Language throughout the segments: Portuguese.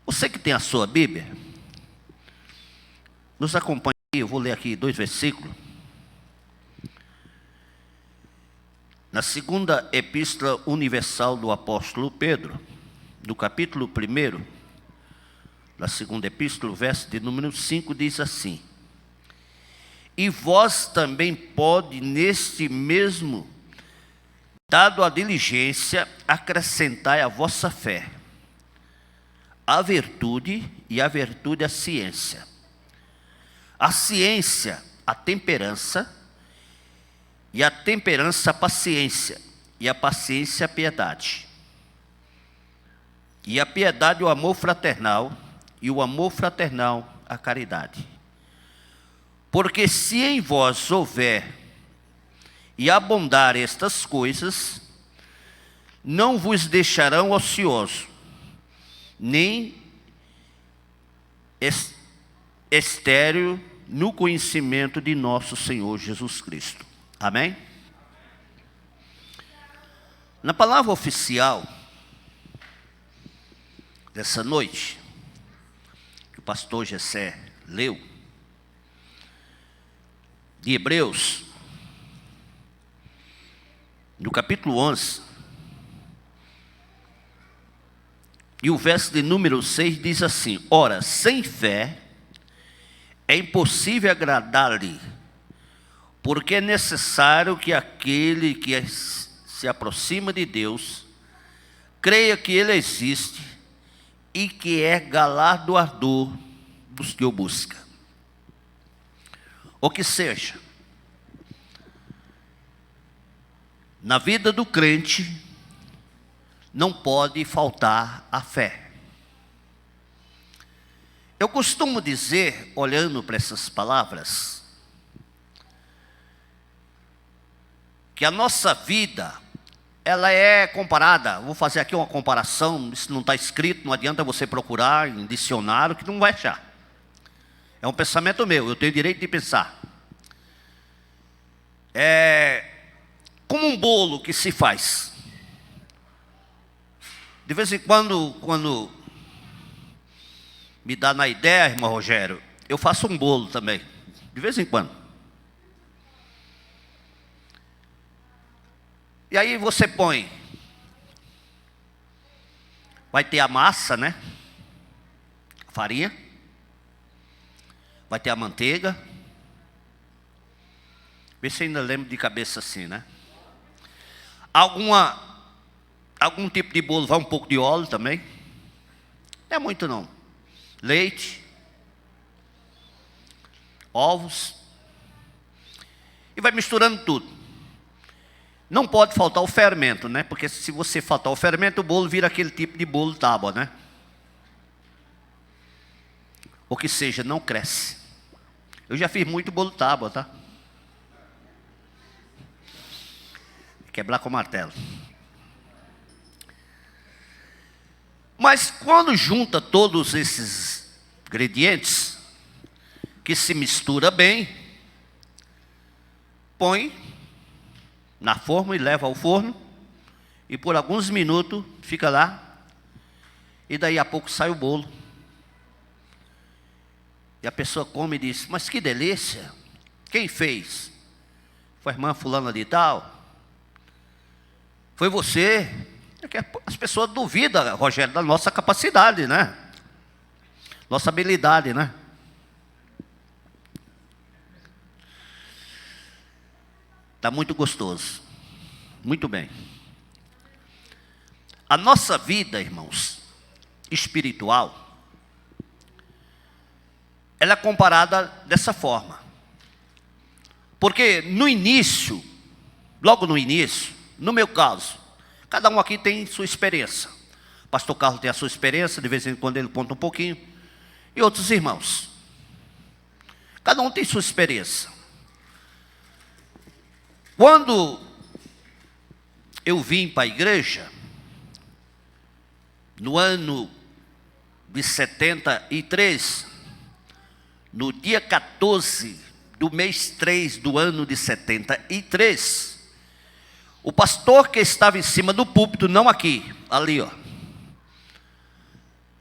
Você que tem a sua Bíblia, nos acompanhe aqui, eu vou ler aqui 2 versículos. Na segunda epístola universal do apóstolo Pedro, no capítulo 1, da segunda epístola, o verso de número 5, diz assim: E vós também pode, neste mesmo, dado a diligência, acrescentai a vossa fé, a virtude, e a virtude a ciência a temperança, e a temperança a paciência, e a paciência a piedade, e a piedade o amor fraternal, e o amor fraternal a caridade. Porque se em vós houver e abundar estas coisas, não vos deixarão ociosos, nem estéril no conhecimento de nosso Senhor Jesus Cristo. Amém? Na palavra oficial dessa noite, que o pastor Gessé leu, de Hebreus, no capítulo 11, e o verso de número 6 diz assim: Ora, sem fé é impossível agradar-lhe, porque é necessário que aquele que se aproxima de Deus creia que Ele existe e que é galardoador dos que o buscam. Ou que seja, na vida do crente não pode faltar a fé. Eu costumo dizer, olhando para essas palavras, que a nossa vida, ela é comparada, vou fazer aqui uma comparação, isso não está escrito, não adianta você procurar em dicionário que não vai achar. É um pensamento meu, eu tenho direito de pensar. É como um bolo que se faz. De vez em quando me dá na ideia, irmão Rogério, eu faço um bolo também, de vez em quando. E aí você põe, vai ter a massa, né? A farinha, vai ter a manteiga. Vê se ainda lembro de cabeça assim, né? Algum tipo de bolo vai um pouco de óleo também. Não é muito não. Leite, ovos, e vai misturando tudo. Não pode faltar o fermento, né? Porque se você faltar o fermento, o bolo vira aquele tipo de bolo tábua, né? Ou que seja, não cresce. Eu já fiz muito bolo tábua, tá? Quebrar com martelo. Mas quando junta todos esses ingredientes, que se mistura bem, põe na forma e leva ao forno, e por alguns minutos fica lá, e daí a pouco sai o bolo. E a pessoa come e diz: mas que delícia, quem fez? Foi a irmã fulana de tal? Foi você? É que as pessoas duvidam, Rogério, da nossa capacidade, né? Nossa habilidade, né? Está muito gostoso. Muito bem. A nossa vida, irmãos, espiritual, ela é comparada dessa forma. Porque no início, logo no início, no meu caso, cada um aqui tem sua experiência. O pastor Carlos tem a sua experiência, de vez em quando ele conta um pouquinho. E outros irmãos. Cada um tem sua experiência. Quando eu vim para a igreja, no ano de 73, no dia 14 do mês 3 do ano de 73, o pastor que estava em cima do púlpito, não aqui, ali, ó,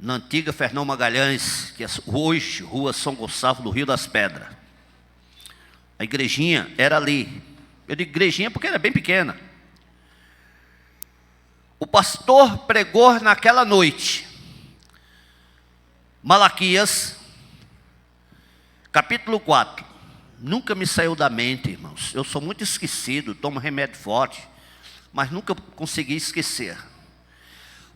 na antiga Fernão Magalhães, que é hoje Rua São Gonçalo do Rio das Pedras. A igrejinha era ali. Eu digo igrejinha porque era bem pequena. O pastor pregou naquela noite Malaquias, capítulo 4. Nunca me saiu da mente, irmãos. Eu sou muito esquecido, tomo remédio forte, mas nunca consegui esquecer.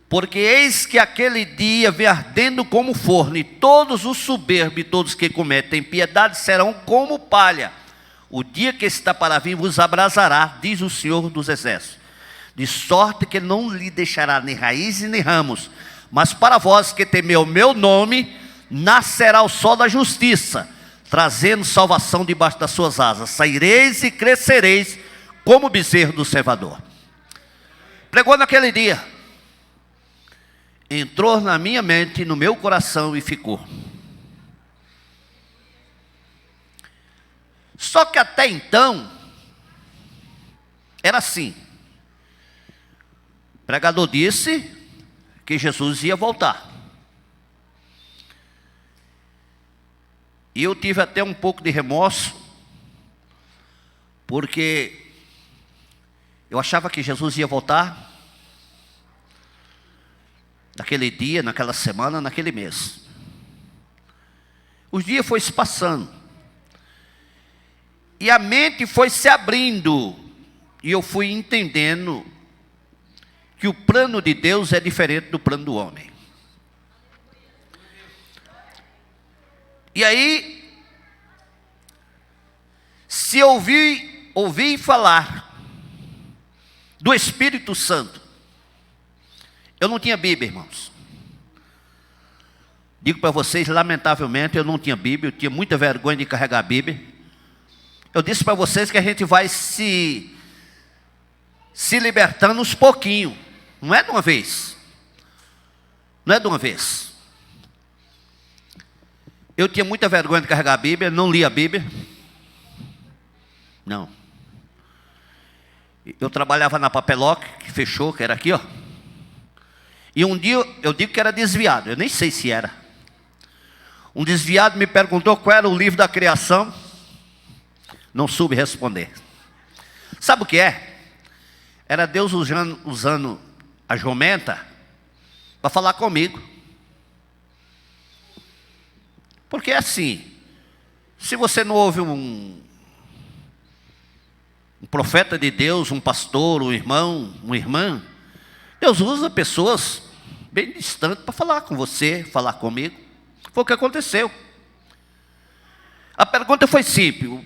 Porque eis que aquele dia vem ardendo como forno, e todos os soberbos e todos que cometem piedade serão como palha. O dia que está para vir vos abrasará, diz o Senhor dos Exércitos. De sorte que não lhe deixará nem raízes nem ramos. Mas para vós que temeu o meu nome, nascerá o sol da justiça, trazendo salvação debaixo das suas asas. Saireis e crescereis como o bezerro do cevador. Pregou naquele dia. Entrou na minha mente, no meu coração e ficou. Só que até então, era assim. O pregador disse que Jesus ia voltar. E eu tive até um pouco de remorso, porque eu achava que Jesus ia voltar naquele dia, naquela semana, naquele mês. Os dias foram se passando. E a mente foi se abrindo. E eu fui entendendo que o plano de Deus é diferente do plano do homem. E aí, se ouvi falar do Espírito Santo, eu não tinha Bíblia, irmãos. Digo para vocês, lamentavelmente, eu não tinha Bíblia, eu tinha muita vergonha de carregar a Bíblia. Eu disse para vocês que a gente vai se libertando uns pouquinhos. Não é de uma vez. Não é de uma vez. Eu tinha muita vergonha de carregar a Bíblia, não lia a Bíblia. Não. Eu trabalhava na Papeloc, que fechou, que era aqui, ó. E um dia eu digo que era desviado, eu nem sei se era. Um desviado me perguntou qual era o livro da criação. Não soube responder. Sabe o que é? Era Deus usando a jumenta para falar comigo. Porque é assim, se você não ouve um profeta de Deus, um pastor, um irmão, uma irmã, Deus usa pessoas bem distantes para falar com você, falar comigo. Foi o que aconteceu. A pergunta foi simples.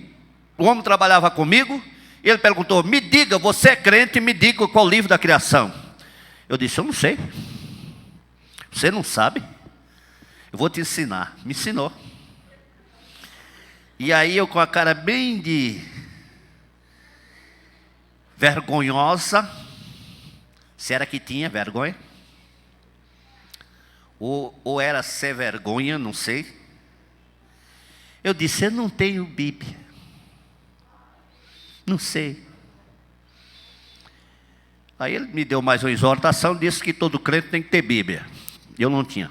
O homem trabalhava comigo, e ele perguntou, me diga, você é crente, me diga qual livro da criação. Eu disse, eu não sei. Você não sabe? Eu vou te ensinar. Me ensinou. E aí eu com a cara bem de vergonhosa, se era que tinha vergonha, ou era ser vergonha, não sei. Eu disse, eu não tenho Bíblia. Não sei. Aí ele me deu mais uma exortação, disse que todo crente tem que ter Bíblia. Eu não tinha.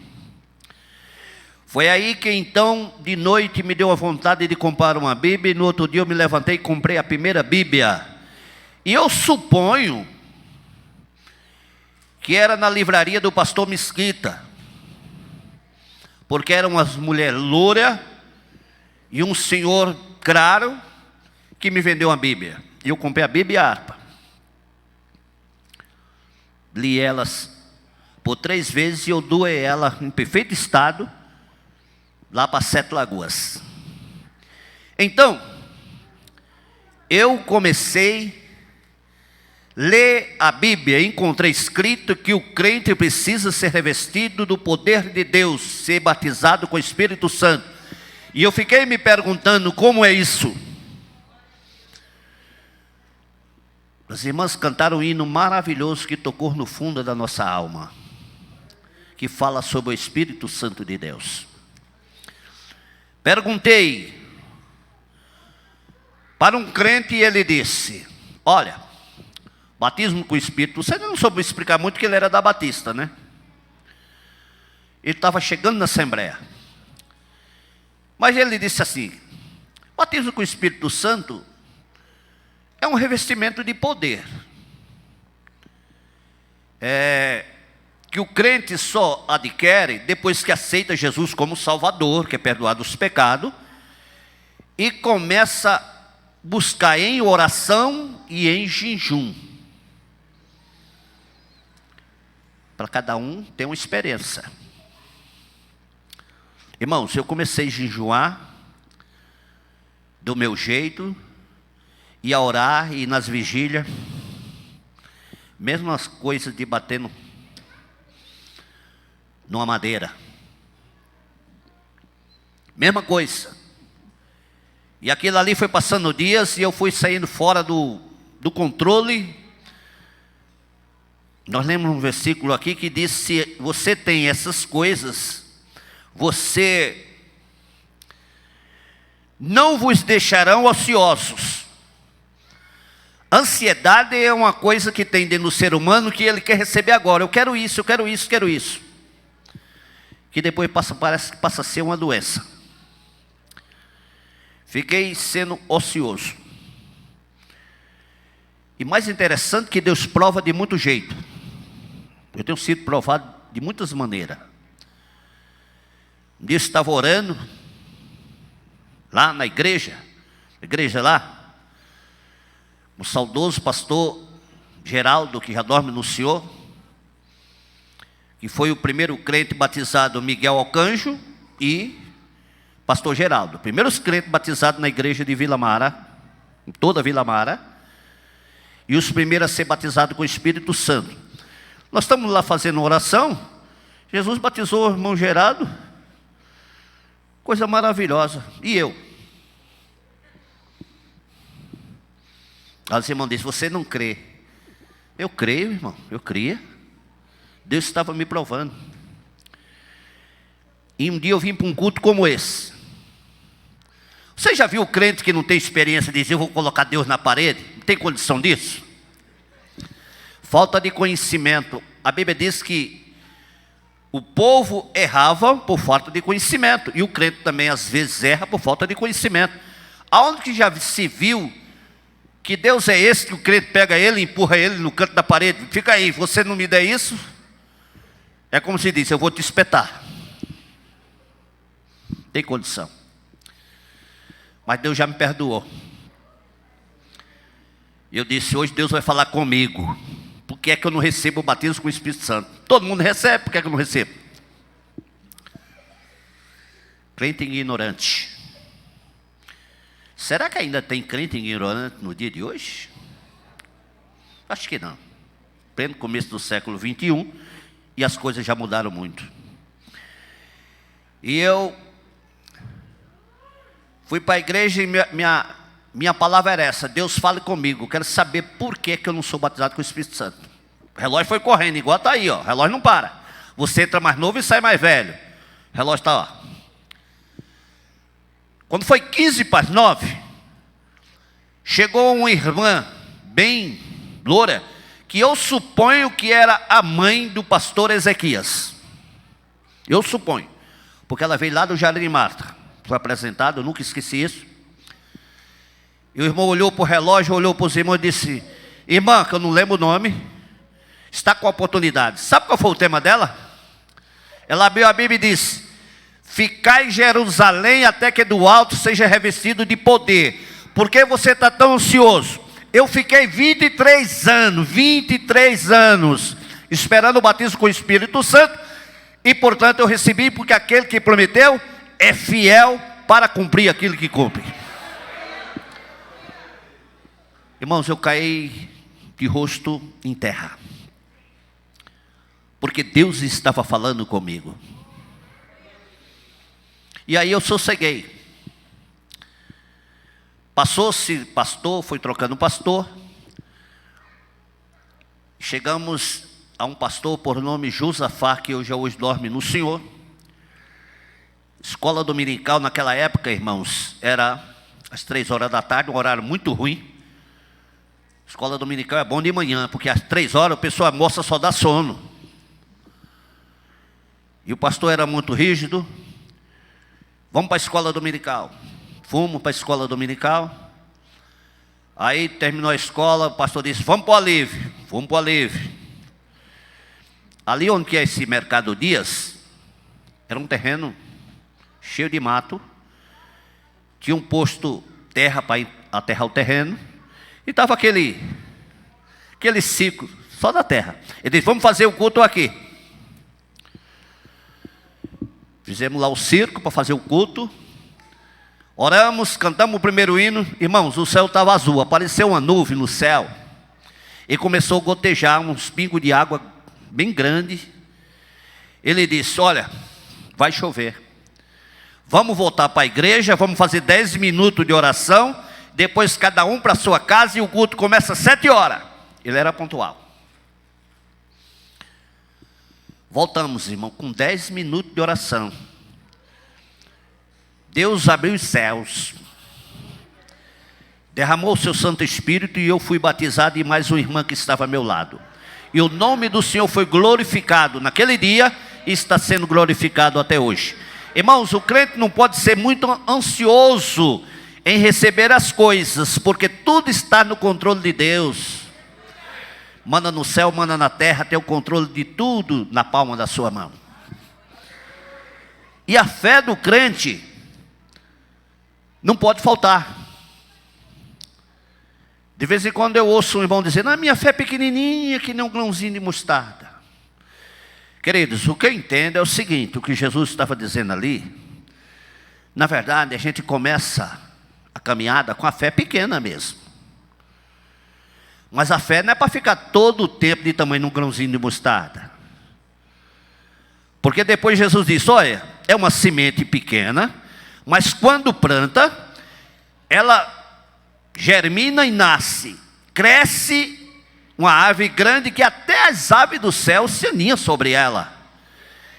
Foi aí que então, de noite, me deu a vontade de comprar uma Bíblia, e no outro dia eu me levantei e comprei a primeira Bíblia. E eu suponho que era na livraria do pastor Mesquita, porque eram umas mulheres louras e um senhor claro que me vendeu uma Bíblia. E eu comprei a Bíblia e a harpa. Li elas por 3 vezes e eu doei ela em perfeito estado lá para 7 Lagoas. Então, eu comecei a ler a Bíblia, encontrei escrito que o crente precisa ser revestido do poder de Deus, ser batizado com o Espírito Santo. E eu fiquei me perguntando como é isso. As irmãs cantaram um hino maravilhoso que tocou no fundo da nossa alma, que fala sobre o Espírito Santo de Deus. Perguntei para um crente e ele disse, olha, batismo com o Espírito, você não soube explicar muito que ele era da Batista, né? Ele estava chegando na Assembleia. Mas ele disse assim: batismo com o Espírito Santo é um revestimento de poder. Que o crente só adquire depois que aceita Jesus como Salvador, que é perdoado os pecados, e começa a buscar em oração e em jejum. Para cada um tem uma experiência. Irmãos, eu comecei a jejuar do meu jeito, e a orar, e nas vigílias, mesmo as coisas de bater numa madeira, mesma coisa. E aquilo ali foi passando dias, e eu fui saindo fora do controle. Nós lemos um versículo aqui que diz: se você tem essas coisas, você não vos deixarão ociosos. Ansiedade é uma coisa que tem dentro do ser humano, que ele quer receber agora. Eu quero isso, eu quero isso, quero isso. Que depois parece que passa a ser uma doença. Fiquei sendo ocioso. E mais interessante que Deus prova de muito jeito. Eu tenho sido provado de muitas maneiras. Um dia eu estava orando lá na igreja lá, o saudoso pastor Geraldo, que já dorme no Senhor, que foi o primeiro crente batizado, Miguel Alcanjo e pastor Geraldo, primeiros crentes batizados na igreja de Vila Mara, em toda Vila Mara, e os primeiros a ser batizados com o Espírito Santo. Nós estamos lá fazendo oração, Jesus batizou o irmão Geraldo, coisa maravilhosa. E eu? As irmãs dizem: você não crê? Eu creio, irmão, eu cria. Deus estava me provando. E um dia eu vim para um culto como esse. Você já viu o crente que não tem experiência de dizer: eu vou colocar Deus na parede? Não tem condição disso? Falta de conhecimento. A Bíblia diz que o povo errava por falta de conhecimento, e o crente também às vezes erra por falta de conhecimento. Aonde que já se viu que Deus é esse, que o crente pega ele e empurra ele no canto da parede? Fica aí, você não me der isso, é como se diz: eu vou te espetar. Tem condição. Mas Deus já me perdoou. Eu disse: hoje Deus vai falar comigo. Por que é que eu não recebo o batismo com o Espírito Santo? Todo mundo recebe, por que é que eu não recebo? Crente ignorante. Será que ainda tem crente ignorante no dia de hoje? Acho que não. Pleno começo do século 21, e as coisas já mudaram muito. E eu fui para a igreja, e minha palavra era essa: Deus fale comigo, quero saber por que eu não sou batizado com o Espírito Santo. O relógio foi correndo, igual está aí, ó. O relógio não para. Você entra mais novo e sai mais velho. O relógio está lá. Quando foi 8:45, chegou uma irmã bem loura, que eu suponho que era a mãe do pastor Ezequias. Eu suponho, porque ela veio lá do Jardim Marta. Foi apresentada, eu nunca esqueci isso. E o irmão olhou para o relógio, olhou para os irmãos e disse: irmã, que eu não lembro o nome, está com a oportunidade. Sabe qual foi o tema dela? Ela abriu a Bíblia e disse: ficai em Jerusalém até que do alto seja revestido de poder. Por que você está tão ansioso? Eu fiquei 23 anos esperando o batismo com o Espírito Santo, e portanto eu recebi, porque aquele que prometeu é fiel para cumprir aquilo que cumpre. Irmãos, eu caí de rosto em terra, porque Deus estava falando comigo. E aí eu sosseguei. Passou-se pastor, foi trocando pastor. Chegamos a um pastor por nome Josafá, que hoje dorme no Senhor. Escola dominical naquela época, irmãos, era às 3 horas da tarde, um horário muito ruim. Escola dominical é bom de manhã, porque às 3 horas o pessoal almoça, só dá sono. E o pastor era muito rígido. Vamos para a escola dominical. Fomos para a escola dominical. Aí terminou a escola, o pastor disse, vamos para o Alívio. Fomos para o Alívio. Ali onde é esse Mercado Dias, era um terreno cheio de mato. Tinha um posto terra para aterrar o terreno. E estava aquele ciclo, só da terra. Ele disse, vamos fazer o culto aqui. Fizemos lá o circo para fazer o culto. Oramos, cantamos o primeiro hino. Irmãos, o céu estava azul. Apareceu uma nuvem no céu. E começou a gotejar uns pingos de água bem grande. Ele disse, olha, vai chover. Vamos voltar para a igreja, vamos fazer 10 minutos de oração. Depois cada um para a sua casa e o culto começa às 7 horas. Ele era pontual. Voltamos, irmão, com 10 minutos de oração. Deus abriu os céus, derramou o seu Santo Espírito e eu fui batizado e mais uma irmã que estava ao meu lado. E o nome do Senhor foi glorificado naquele dia e está sendo glorificado até hoje. Irmãos, o crente não pode ser muito ansioso em receber as coisas, porque tudo está no controle de Deus. Manda no céu, manda na terra, tem o controle de tudo na palma da sua mão. E a fé do crente não pode faltar. De vez em quando eu ouço um irmão dizer, a minha fé é pequenininha, que nem um grãozinho de mostarda. Queridos, o que eu entendo é o seguinte, o que Jesus estava dizendo ali, na verdade a gente começa a caminhada com a fé pequena mesmo. Mas a fé não é para ficar todo o tempo de tamanho num grãozinho de mostarda. Porque depois Jesus disse, olha, é uma semente pequena, mas quando planta, ela germina e nasce, cresce uma árvore grande que até as aves do céu se aninham sobre ela.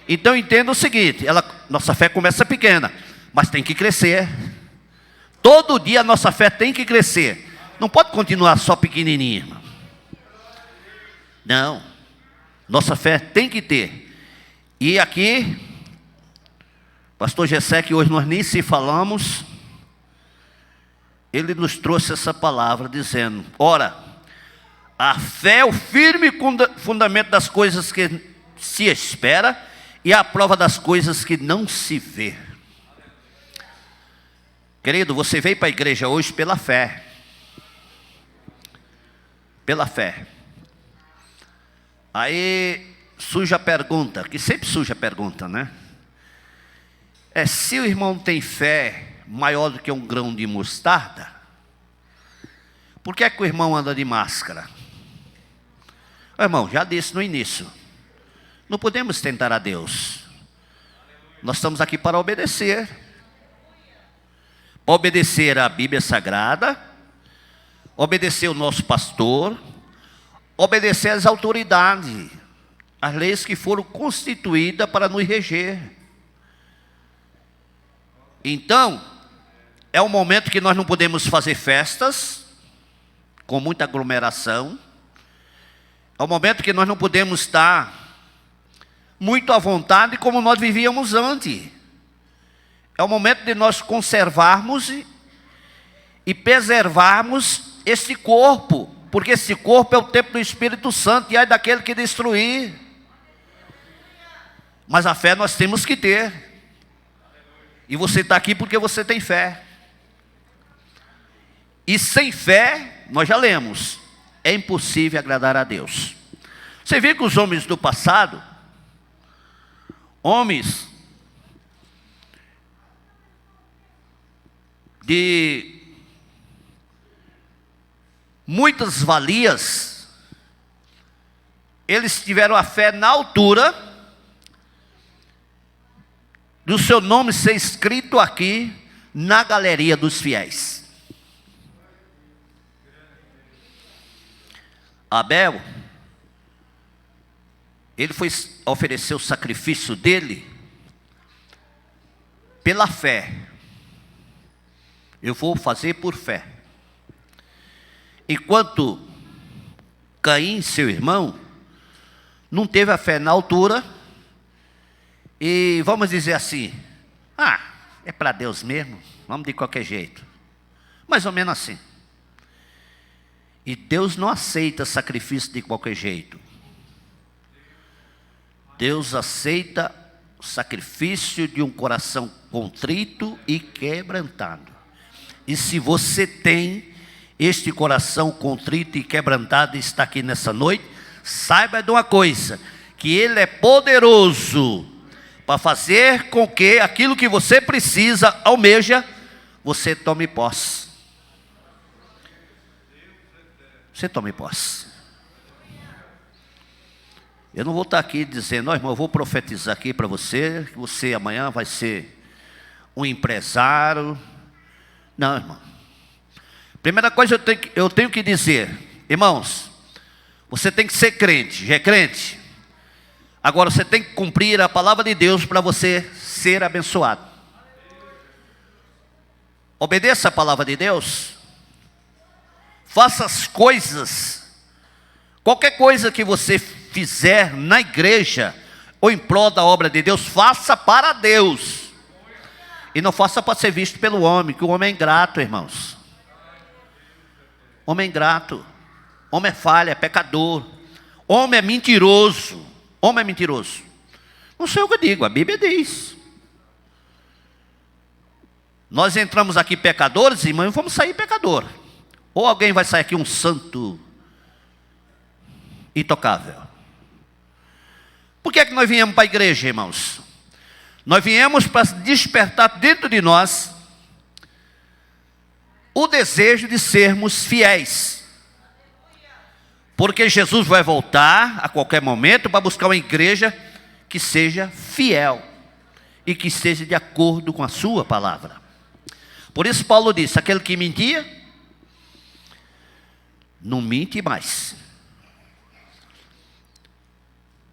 Então entenda o seguinte, nossa fé começa pequena, mas tem que crescer. Todo dia a nossa fé tem que crescer. Não pode continuar só pequenininha, irmão. Não. Nossa fé tem que ter. E aqui, pastor Gessé, que hoje nós nem se falamos, ele nos trouxe essa palavra dizendo, ora, a fé é o firme fundamento das coisas que se espera e a prova das coisas que não se vê. Querido, você veio para a igreja hoje pela fé. Pela fé. Aí surge a pergunta, que sempre surge a pergunta, né? Se o irmão tem fé maior do que um grão de mostarda, por que é que o irmão anda de máscara? Irmão, já disse no início, não podemos tentar a Deus. Nós estamos aqui para obedecer. Para obedecer a Bíblia Sagrada, obedecer o nosso pastor, obedecer às autoridades, as leis que foram constituídas para nos reger. Então, é um momento que nós não podemos fazer festas, com muita aglomeração. É um momento que nós não podemos estar muito à vontade como nós vivíamos antes. É o momento de nós conservarmos e preservarmos esse corpo, porque esse corpo é o templo do Espírito Santo e ai daquele que destruir. Mas a fé nós temos que ter. E você está aqui porque você tem fé. E sem fé, nós já lemos, é impossível agradar a Deus. Você vê que os homens do passado, homens de muitas valias, eles tiveram a fé na altura do seu nome ser escrito aqui na galeria dos fiéis. Abel, ele foi oferecer o sacrifício dele pela fé. Eu vou fazer por fé. Enquanto Caim, seu irmão, não teve a fé na altura e vamos dizer assim, é para Deus mesmo, vamos de qualquer jeito. Mais ou menos assim. E Deus não aceita sacrifício de qualquer jeito. Deus aceita o sacrifício de um coração contrito e quebrantado. E se você tem este coração contrito e quebrantado e está aqui nessa noite, saiba de uma coisa, que Ele é poderoso para fazer com que aquilo que você precisa, almeja, você tome posse. Você tome posse. Eu não vou estar aqui dizendo, irmão, eu vou profetizar aqui para você, que você amanhã vai ser um empresário. Não, irmão. Primeira coisa eu tenho que dizer, irmãos, você tem que ser crente, já é crente? Agora você tem que cumprir a palavra de Deus para você ser abençoado. Obedeça a palavra de Deus. Faça as coisas, qualquer coisa que você fizer na igreja, ou em prol da obra de Deus, faça para Deus. E não faça para ser visto pelo homem, que o homem é ingrato, irmãos. Homem é ingrato, homem é falha, é pecador, homem é mentiroso, homem é mentiroso. Não sei o que eu digo, a Bíblia diz. Nós entramos aqui pecadores, irmãos, e vamos sair pecador. Ou alguém vai sair aqui um santo intocável. Por que é que nós viemos para a igreja, irmãos? Nós viemos para despertar dentro de nós o desejo de sermos fiéis. Porque Jesus vai voltar a qualquer momento para buscar uma igreja que seja fiel e que esteja de acordo com a sua palavra. Por isso Paulo disse, aquele que mentia, não mente mais.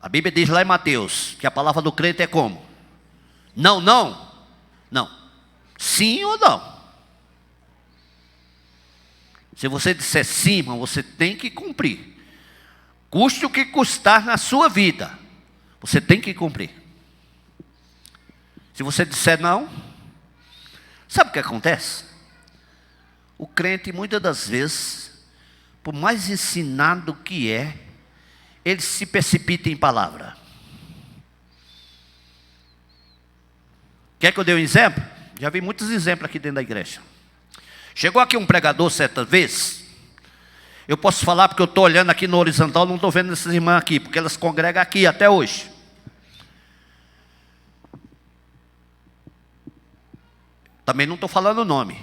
A Bíblia diz lá em Mateus, que a palavra do crente é como? Não, não, não. Sim ou não. Se você disser sim, irmão, você tem que cumprir. Custe o que custar na sua vida, você tem que cumprir. Se você disser não, sabe o que acontece? O crente muitas das vezes, por mais ensinado que é, ele se precipita em palavra. Quer que eu dê um exemplo? Já vi muitos exemplos aqui dentro da igreja. Chegou aqui um pregador certa vez. Eu posso falar porque eu estou olhando aqui no horizontal, não estou vendo essas irmãs aqui, porque elas congregam aqui até hoje. Também não estou falando o nome,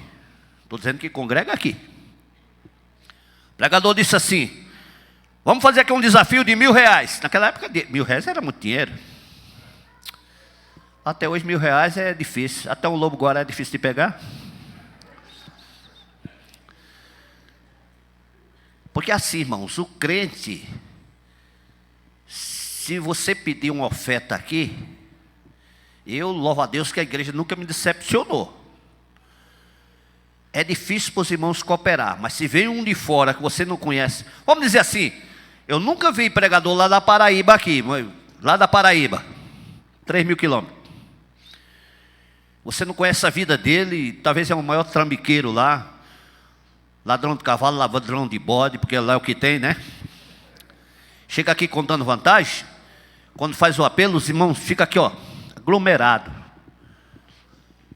estou dizendo que congrega aqui. O pregador disse assim, vamos fazer aqui um desafio de R$1.000. Naquela época, R$1.000 era muito dinheiro. Até hoje, R$1.000 é difícil. Até um lobo guará é difícil de pegar. Porque assim, irmãos, o crente, se você pedir uma oferta aqui, eu louvo a Deus que a igreja nunca me decepcionou. É difícil para os irmãos cooperar, mas se vem um de fora que você não conhece, vamos dizer assim, eu nunca vi pregador lá da Paraíba aqui, lá da Paraíba, 3.000 quilômetros. Você não conhece a vida dele, talvez é o maior trambiqueiro lá, ladrão de cavalo, ladrão de bode, porque lá é o que tem, né? Chega aqui contando vantagem, quando faz o apelo, os irmãos ficam aqui, ó, aglomerado,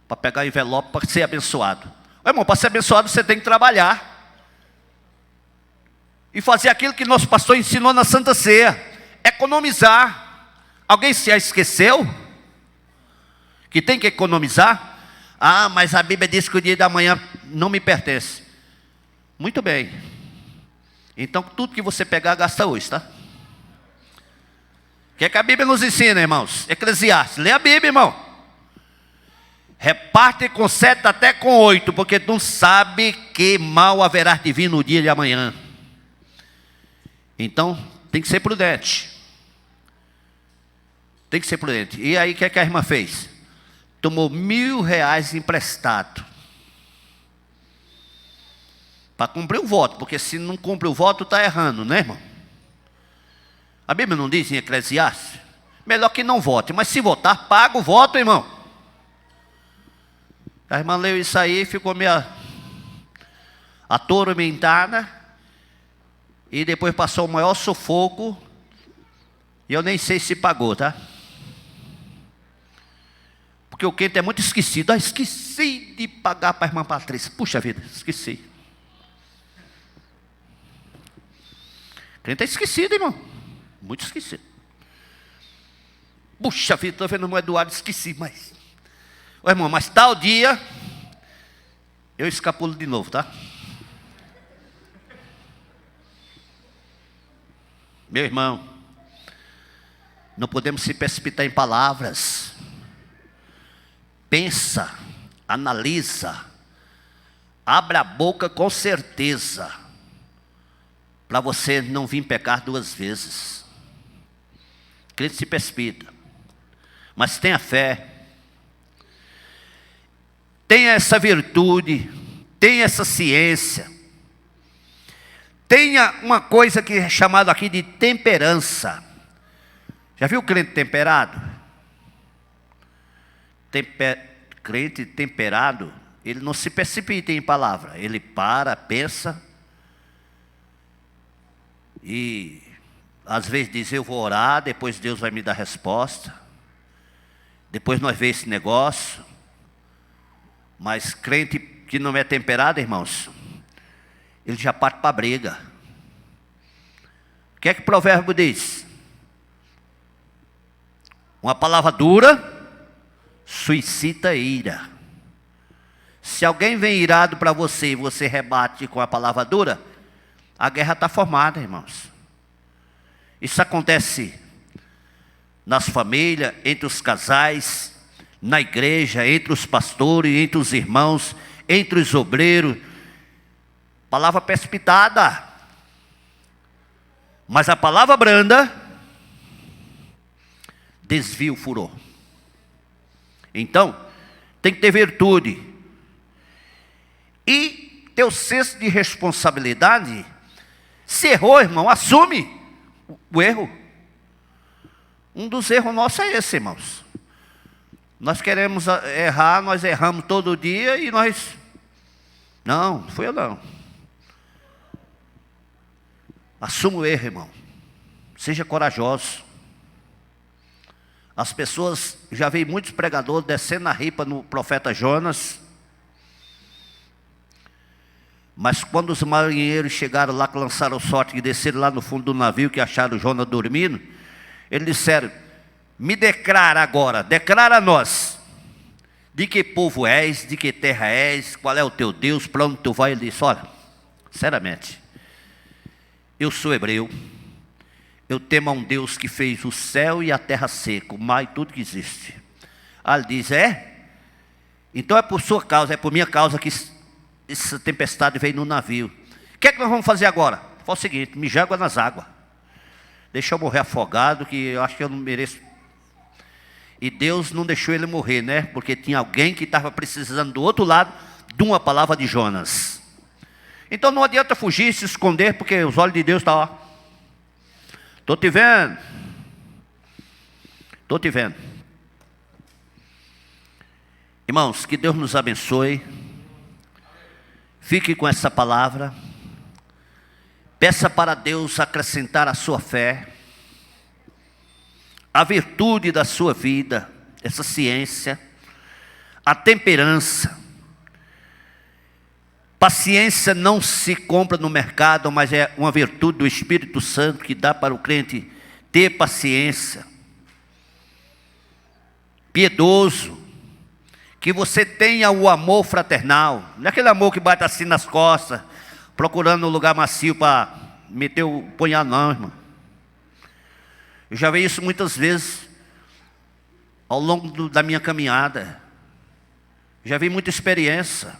para pegar envelope, para ser abençoado. Irmão, para ser abençoado você tem que trabalhar e fazer aquilo que nosso pastor ensinou na Santa Ceia, economizar. Alguém se esqueceu que tem que economizar? Mas a Bíblia diz que o dia da manhã não me pertence. Muito bem, então tudo que você pegar, gasta hoje, tá? O que é que a Bíblia nos ensina, irmãos? Eclesiastes, lê a Bíblia, irmão. Reparte com 7 até com 8, porque tu sabe que mal haverá de vir no dia de amanhã. Então, tem que ser prudente. Tem que ser prudente. E aí, o que é que a irmã fez? Tomou R$1.000 emprestado. Para cumprir o voto, porque se não cumpre o voto, está errando, né, irmão? A Bíblia não diz em Eclesiastes? melhor que não vote. Mas se votar, paga o voto, irmão. A irmã leu isso aí, ficou meio atormentada. E depois passou o maior sufoco. E eu nem sei se pagou, tá? Porque o crente é muito esquecido. Esqueci de pagar para a irmã Patrícia. Puxa vida, esqueci. O crente é esquecido, irmão. Muito esquecido. Puxa vida, estou vendo o irmão Eduardo, esqueci, mas... Ô irmão, mas tal dia... eu escapulo de novo, tá? Meu irmão, não podemos se precipitar em palavras. Pensa, analisa, abre a boca com certeza, para você não vir pecar duas vezes. Crente se precipita, mas tenha fé, tenha essa virtude, tenha essa ciência, tenha uma coisa que é chamada aqui de temperança. Já viu o crente temperado? Crente temperado, ele não se precipita em palavra, ele para, pensa e às vezes diz: eu vou orar, depois Deus vai me dar resposta, depois nós vemos esse negócio. Mas crente que não é temperado, irmãos, ele já parte para a briga. O que é que o provérbio diz? Uma palavra dura suscita ira. Se alguém vem irado para você e você rebate com a palavra dura, a guerra está formada, irmãos. Isso acontece nas famílias, entre os casais, na igreja, entre os pastores, entre os irmãos, entre os obreiros. Palavra precipitada. Mas a palavra branda desvia o furor. Então, tem que ter virtude. E ter o senso de responsabilidade. Se errou, irmão, assume o erro. Um dos erros nossos é esse, irmãos. Nós queremos errar, nós erramos todo dia e nós... Não fui eu não. Assuma o erro, irmão. Seja corajoso. As pessoas, já vi muitos pregadores descendo a ripa no profeta Jonas. Mas quando os marinheiros chegaram lá, que lançaram sorte e desceram lá no fundo do navio, que acharam Jonas dormindo, eles disseram: me declara agora, declara a nós, de que povo és, de que terra és, qual é o teu Deus, para onde tu vai. Ele disse: olha, sinceramente, eu sou hebreu, eu temo a um Deus que fez o céu e a terra seco, o mar e tudo que existe. Aí ele diz: é? Então é por sua causa, é por minha causa que essa tempestade veio no navio. O que é que nós vamos fazer agora? Faz o seguinte: me joga nas águas. Deixa eu morrer afogado, que eu acho que eu não mereço. E Deus não deixou ele morrer, né? Porque tinha alguém que estava precisando do outro lado de uma palavra de Jonas. Então não adianta fugir, se esconder, porque os olhos de Deus estão lá. Estou te vendo. Estou te vendo. Irmãos, que Deus nos abençoe. Fique com essa palavra. Peça para Deus acrescentar a sua fé, a virtude da sua vida, essa ciência, a temperança. Paciência não se compra no mercado, mas é uma virtude do Espírito Santo que dá para o crente ter paciência. Piedoso. Que você tenha o amor fraternal. Não é aquele amor que bate assim nas costas, procurando um lugar macio para meter o punhal, não, irmão. Eu já vi isso muitas vezes ao longo da minha caminhada. Já vi muita experiência.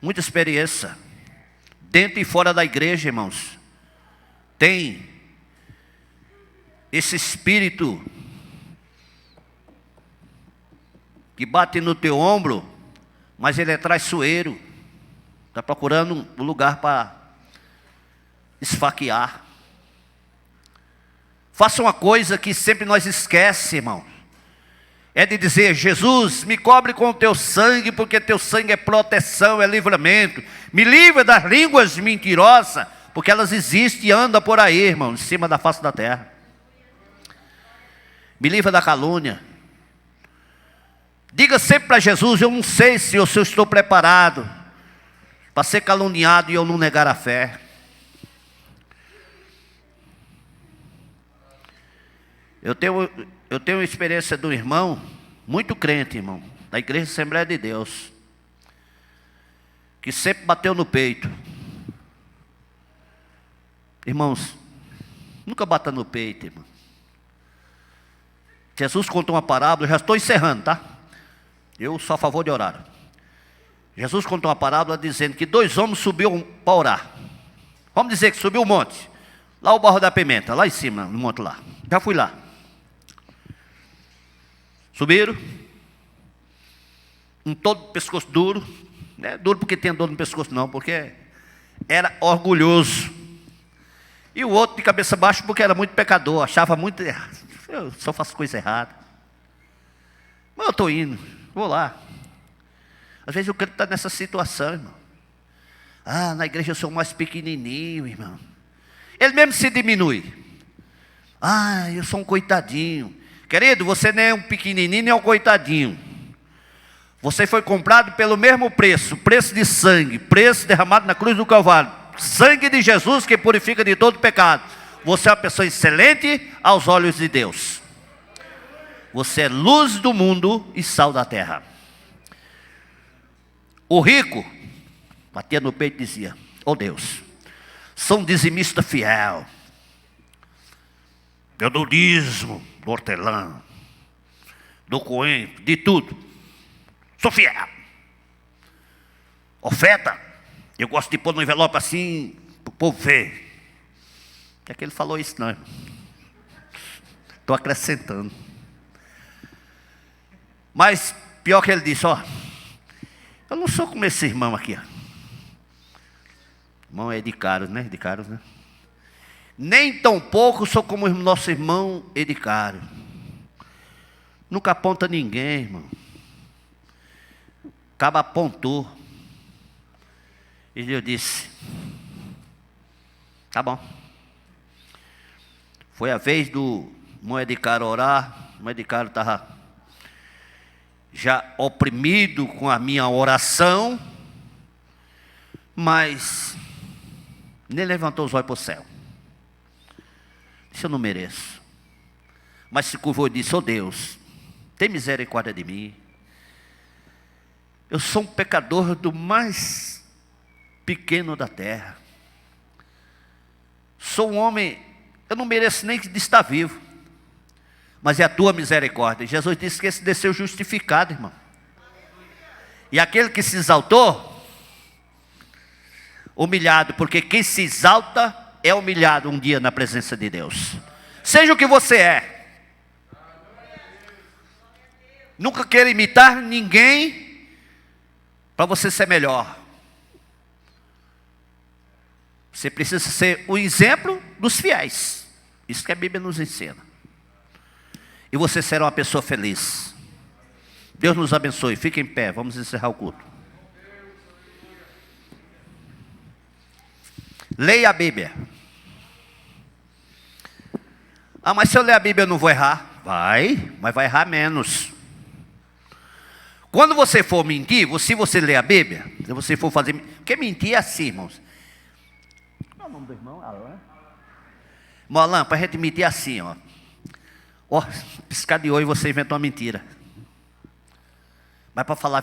Muita experiência. Dentro e fora da igreja, irmãos. Tem esse espírito que bate no teu ombro, mas ele é traiçoeiro. Está procurando um lugar para esfaquear. Faça uma coisa que sempre nós esquecemos, irmão. É de dizer: Jesus, me cobre com o teu sangue, porque teu sangue é proteção, é livramento. Me livra das línguas mentirosas, porque elas existem e andam por aí, irmão, em cima da face da terra. Me livra da calúnia. Diga sempre para Jesus: eu não sei se eu estou preparado para ser caluniado e eu não negar a fé. Eu tenho uma experiência de um irmão, muito crente, irmão, da Igreja Assembleia de Deus, que sempre bateu no peito. Irmãos, nunca bata no peito, irmão. Jesus contou uma parábola, eu já estou encerrando, tá? Eu sou a favor de orar. Jesus contou uma parábola dizendo que 2 homens subiram para orar. Vamos dizer que subiu um monte, lá o Barro da Pimenta, lá em cima, no monte lá. Já fui lá. Subiram, um todo pescoço duro, não é duro porque tem dor no pescoço não, porque era orgulhoso. E o outro de cabeça baixa porque era muito pecador, achava muito errado. Eu só faço coisa errada. Mas eu estou indo, vou lá. Às vezes eu quero estar nessa situação, irmão. Ah, na igreja eu sou mais pequenininho, irmão. Ele mesmo se diminui. Ah, eu sou um coitadinho. Querido, você nem é um pequenininho, nem é um coitadinho. Você foi comprado pelo mesmo preço, preço de sangue, preço derramado na cruz do Calvário. Sangue de Jesus que purifica de todo pecado. Você é uma pessoa excelente aos olhos de Deus. Você é luz do mundo e sal da terra. O rico batia no peito e dizia: oh Deus, sou um dizimista fiel. Eu dou dízimo, do hortelã, do coentro, de tudo. Sou fiel. Oferta, eu gosto de pôr no envelope assim, para o povo ver. É que ele falou isso, não. Estou acrescentando. Mas pior que ele disse: ó, eu não sou como esse irmão aqui, ó. Irmão é de caros, né? De caros, né? Nem tão pouco sou como o nosso irmão Edicário. Nunca aponta ninguém, irmão. Acaba apontou. E eu disse: tá bom. Foi a vez do irmão Edicário orar. O irmão Edicário estava já oprimido com a minha oração, mas nem levantou os olhos para o céu. Isso eu não mereço. Mas se curvou e disse: oh Deus, tem misericórdia de mim. Eu sou um pecador do mais pequeno da terra. Sou um homem, eu não mereço nem de estar vivo. Mas é a tua misericórdia. Jesus disse que esse desceu justificado, irmão. E aquele que se exaltou, humilhado, porque quem se exalta é humilhado um dia na presença de Deus. Seja o que você é. Nunca queira imitar ninguém para você ser melhor. Você precisa ser o exemplo dos fiéis. Isso que a Bíblia nos ensina. E você será uma pessoa feliz. Deus nos abençoe. Fique em pé, vamos encerrar o culto. Leia a Bíblia. Ah, mas se eu ler a Bíblia eu não vou errar. Vai, mas vai errar menos. Quando você for mentir, se você ler a Bíblia, se você for fazer... Porque mentir é assim, irmãos. Qual é o nome do irmão? Alain? Irmão Alain, para a gente mentir é assim, ó. Ó, piscar de olho e você inventou uma mentira. Mas para falar a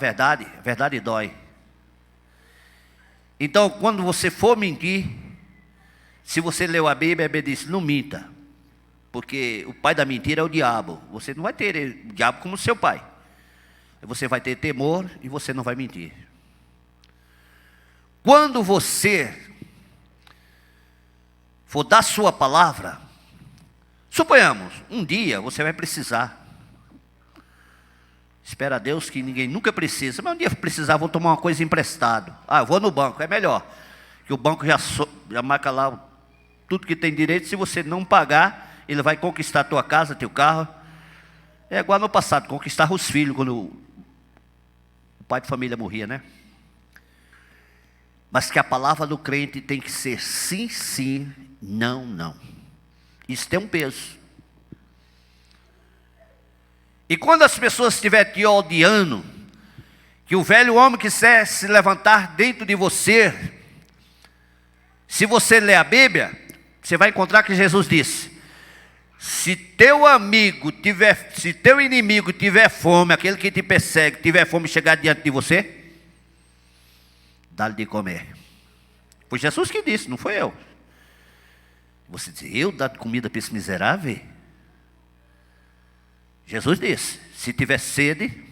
verdade dói. Então, quando você for mentir, se você leu a Bíblia diz: não minta. Porque o pai da mentira é o diabo. Você não vai ter o diabo como seu pai. Você vai ter temor e você não vai mentir. Quando você for dar sua palavra, suponhamos, um dia você vai precisar. Espera a Deus que ninguém nunca precisa. Mas um dia precisar, vou tomar uma coisa emprestado. Ah, eu vou no banco, é melhor. Que o banco já marca lá tudo que tem direito. Se você não pagar, ele vai conquistar a tua casa, teu carro. É igual no passado, conquistar os filhos, quando o pai de família morria, né? Mas que a palavra do crente tem que ser sim, sim, não, não. Isso tem um peso. E quando as pessoas estiverem te odiando, que o velho homem quiser se levantar dentro de você, se você ler a Bíblia, você vai encontrar que Jesus disse: se teu inimigo tiver fome, aquele que te persegue, tiver fome e chegar diante de você, dá-lhe de comer. Foi Jesus que disse, não foi eu. Você diz, eu dar comida para esse miserável? Jesus disse, se tiver sede,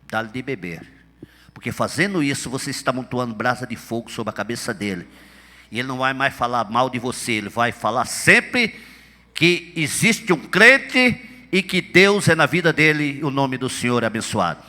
dá-lhe de beber. Porque fazendo isso, você está amontoando brasa de fogo sobre a cabeça dele. E ele não vai mais falar mal de você, ele vai falar sempre que existe um crente e que Deus é na vida dele, e o nome do Senhor é abençoado.